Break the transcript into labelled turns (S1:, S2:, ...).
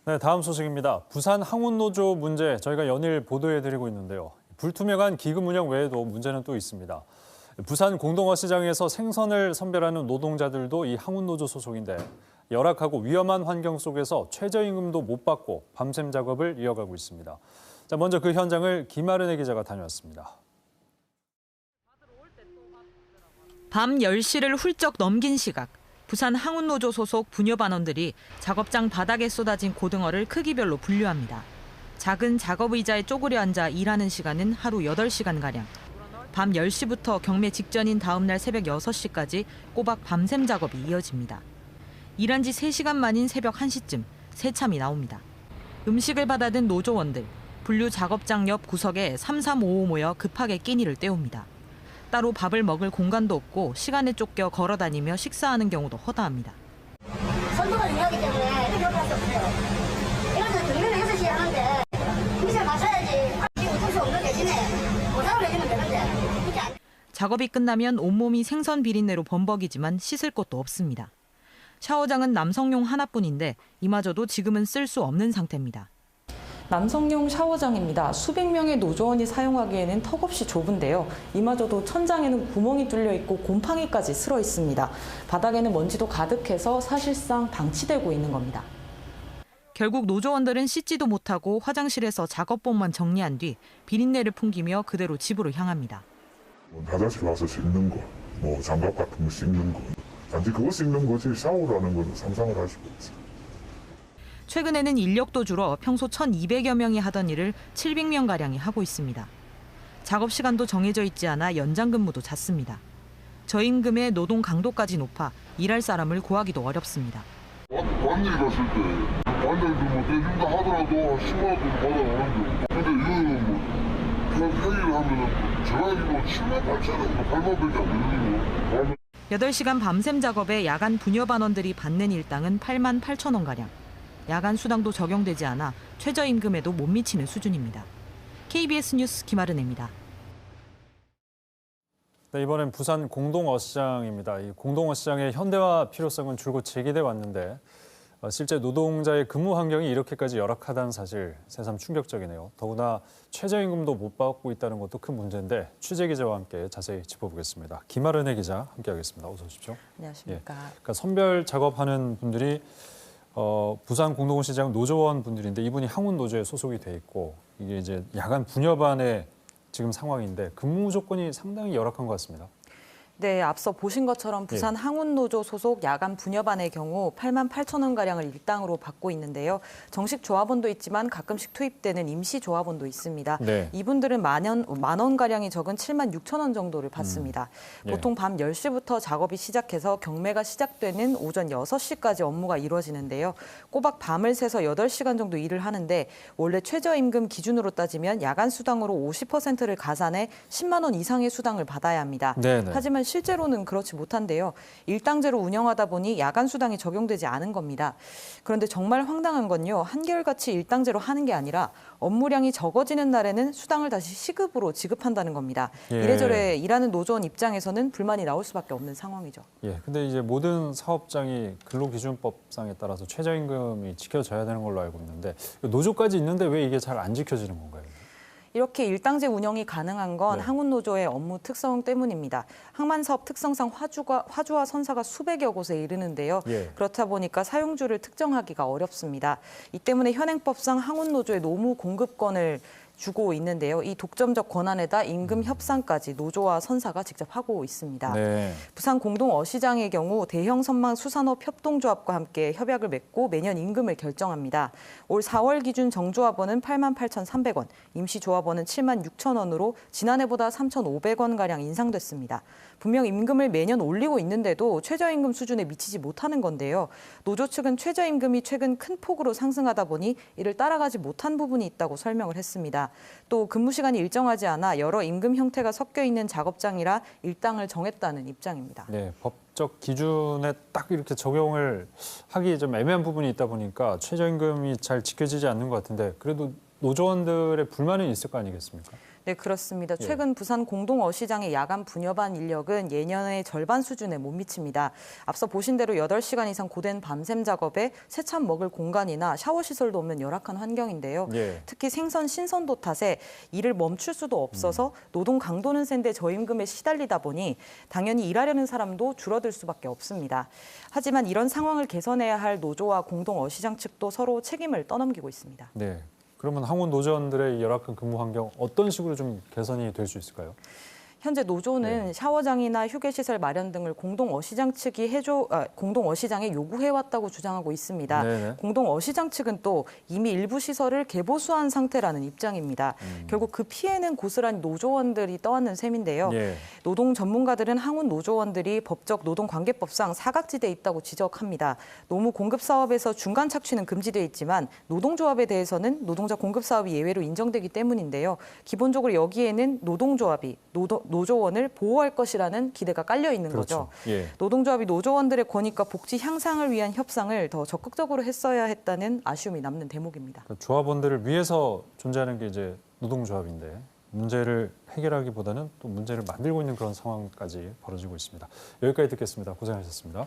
S1: 네, 다음 소식입니다. 부산 항운노조 문제 저희가 연일 보도해드리고 있는데요. 불투명한 기금 운영 외에도 문제는 또 있습니다. 부산 공동어 시장에서 생선을 선별하는 노동자들도 이 항운노조 소속인데 열악하고 위험한 환경 속에서 최저임금도 못 받고 밤샘 작업을 이어가고 있습니다. 자, 먼저 그 현장을 김아른의 기자가 다녀왔습니다.
S2: 밤 10시를 훌쩍 넘긴 시각. 부산 항운노조 소속 부녀반원들이 작업장 바닥에 쏟아진 고등어를 크기별로 분류합니다. 작은 작업 의자에 쪼그려 앉아 일하는 시간은 하루 8시간가량. 밤 10시부터 경매 직전인 다음 날 새벽 6시까지 꼬박 밤샘 작업이 이어집니다. 일한 지 3시간 만인 새벽 1시쯤 새참이 나옵니다. 음식을 받아든 노조원들, 분류 작업장 옆 구석에 3355 모여 급하게 끼니를 때웁니다. 따로 밥을 먹을 공간도 없고 시간에 쫓겨 걸어다니며 식사하는 경우도 허다합니다.
S3: 선도가 중요하기 때문에 이렇게 할수 없어요. 이거는 경매는 6시에 하는데 공시에 맞춰야지. 어쩔 수 없는 대신에 보상을 해주면 되는데 그렇게 안.
S2: 작업이 끝나면 온몸이 생선 비린내로 범벅이지만 씻을 곳도 없습니다. 샤워장은 남성용 하나뿐인데 이마저도 지금은 쓸 수 없는 상태입니다.
S4: 남성용 샤워장입니다. 수백 명의 노조원이 사용하기에는 턱없이 좁은데요. 이마저도 천장에는 구멍이 뚫려 있고 곰팡이까지 슬어 있습니다. 바닥에는 먼지도 가득해서 사실상 방치되고 있는 겁니다.
S2: 결국 노조원들은 씻지도 못하고 화장실에서 작업복만 정리한 뒤 비린내를 풍기며 그대로 집으로 향합니다.
S5: 화장실 가서 씻는 거, 장갑 같은 거 씻는 거. 단지 그거 씻는 거지 샤워라는 건 상상을 할 수가 없어요.
S2: 최근에는 인력도 줄어 평소 1,200여 명이 하던 일을 700명가량이 하고 있습니다. 작업 시간도 정해져 있지 않아 연장 근무도 잦습니다. 저임금의 노동 강도까지 높아 일할 사람을 구하기도 어렵습니다.
S5: 완전히 갔을 때 완전히 대준다 하더라도 10만 원 정도 받아오는데 근데 이거는 그냥 회의를 하면은 제가 알기로 7만 8천 원, 8만 원밖에 안 되는 거.
S2: 8시간 밤샘 작업에 야간 부녀반원들이 받는 일당은 8만 8천 원가량. 야간 수당도 적용되지 않아 최저임금에도 못 미치는 수준입니다. KBS 뉴스 김아른입니다.
S1: 네, 이번엔 부산 공동어시장입니다. 이 공동어시장의 현대화 필요성은 줄곧 제기돼 왔는데 실제 노동자의 근무 환경이 이렇게까지 열악하다는 사실 새삼 충격적이네요. 더구나 최저임금도 못 받고 있다는 것도 큰 문제인데 취재 기자와 함께 자세히 짚어보겠습니다. 김아른의 기자 함께하겠습니다. 어서 오십시오.
S4: 안녕하십니까.
S1: 그러니까 선별 작업하는 분들이 부산 공동어시장 노조원 분들인데 이분이 항운노조에 소속이 돼 있고 이게 이제 야간 분여반의 지금 상황인데 근무 조건이 상당히 열악한 것 같습니다.
S4: 네, 앞서 보신 것처럼 부산 항운노조 소속 야간 부녀반의 경우 8만 8천 원가량을 일당으로 받고 있는데요. 정식 조합원도 있지만 가끔씩 투입되는 임시 조합원도 있습니다.
S1: 네.
S4: 이분들은 만 원가량이 적은 7만 6천 원 정도를 받습니다. 보통 밤 10시부터 작업이 시작해서 경매가 시작되는 오전 6시까지 업무가 이루어지는데요. 꼬박 밤을 새서 8시간 정도 일을 하는데 원래 최저임금 기준으로 따지면 야간 수당으로 50%를 가산해 10만 원 이상의 수당을 받아야 합니다.
S1: 네네.
S4: 하지만 실제로는 그렇지 못한데요. 일당제로 운영하다 보니 야간 수당이 적용되지 않은 겁니다. 그런데 정말 황당한 건요. 한결같이 일당제로 하는 게 아니라 업무량이 적어지는 날에는 수당을 다시 시급으로 지급한다는 겁니다.
S1: 예.
S4: 이래저래 일하는 노조원 입장에서는 불만이 나올 수밖에 없는 상황이죠.
S1: 예, 근데 이제 모든 사업장이 근로기준법상에 따라서 최저임금이 지켜져야 되는 걸로 알고 있는데 노조까지 있는데 왜 이게 잘 안 지켜지는 건가요?
S4: 이렇게 일당제 운영이 가능한 건 항운노조의 업무 특성 때문입니다. 항만사업 특성상 화주와 선사가 수백여 곳에 이르는데요. 그렇다 보니까 사용주를 특정하기가 어렵습니다. 이 때문에 현행법상 항운노조의 노무 공급권을 주고 있는데요. 이 독점적 권한에다 임금 협상까지 노조와 선사가 직접 하고 있습니다.
S1: 네.
S4: 부산 공동어시장의 경우 대형 선망 수산업 협동조합과 함께 협약을 맺고 매년 임금을 결정합니다. 올 4월 기준 정조합원은 8만 8,300원, 임시조합원은 7만 6천 원으로 지난해보다 3,500원가량 인상됐습니다. 분명 임금을 매년 올리고 있는데도 최저임금 수준에 미치지 못하는 건데요. 노조 측은 최저임금이 최근 큰 폭으로 상승하다 보니 이를 따라가지 못한 부분이 있다고 설명을 했습니다. 또 근무 시간이 일정하지 않아 여러 임금 형태가 섞여 있는 작업장이라 일당을 정했다는 입장입니다.
S1: 네, 법적 기준에 딱 이렇게 적용을 하기 좀 애매한 부분이 있다 보니까 최저임금이 잘 지켜지지 않는 것 같은데 그래도 노조원들의 불만은 있을 거 아니겠습니까?
S4: 네, 그렇습니다.
S1: 예.
S4: 최근 부산 공동어시장의 야간 분여반 인력은 예년의 절반 수준에 못 미칩니다. 앞서 보신 대로 8시간 이상 고된 밤샘 작업에 새참 먹을 공간이나 샤워 시설도 없는 열악한 환경인데요.
S1: 예.
S4: 특히 생선 신선도 탓에 일을 멈출 수도 없어서 노동 강도는 센데 저임금에 시달리다 보니 당연히 일하려는 사람도 줄어들 수밖에 없습니다. 하지만 이런 상황을 개선해야 할 노조와 공동어시장 측도 서로 책임을 떠넘기고 있습니다.
S1: 네. 그러면 항운 노조원들의 이 열악한 근무 환경 어떤 식으로 좀 개선이 될 수 있을까요?
S4: 현재 노조는
S1: 네.
S4: 샤워장이나 휴게시설 마련 등을 공동어시장 측이 공동어시장에 요구해왔다고 주장하고 있습니다.
S1: 네네.
S4: 공동어시장 측은 또 이미 일부 시설을 개보수한 상태라는 입장입니다. 결국 그 피해는 고스란히 노조원들이 떠안는 셈인데요.
S1: 예.
S4: 노동 전문가들은 항운 노조원들이 법적 노동관계법상 사각지대에 있다고 지적합니다. 노무 공급 사업에서 중간 착취는 금지돼 있지만 노동조합에 대해서는 노동자 공급 사업이 예외로 인정되기 때문인데요. 기본적으로 여기에는 노동조합이 노조원을 보호할 것이라는 기대가 깔려 있는
S1: 그렇죠.
S4: 거죠.
S1: 예.
S4: 노동조합이 노조원들의 권익과 복지 향상을 위한 협상을 더 적극적으로 했어야 했다는 아쉬움이 남는 대목입니다.
S1: 그러니까 조합원들을 위해서 존재하는 게 이제 노동조합인데 문제를 해결하기보다는 또 문제를 만들고 있는 그런 상황까지 벌어지고 있습니다. 여기까지 듣겠습니다. 고생하셨습니다.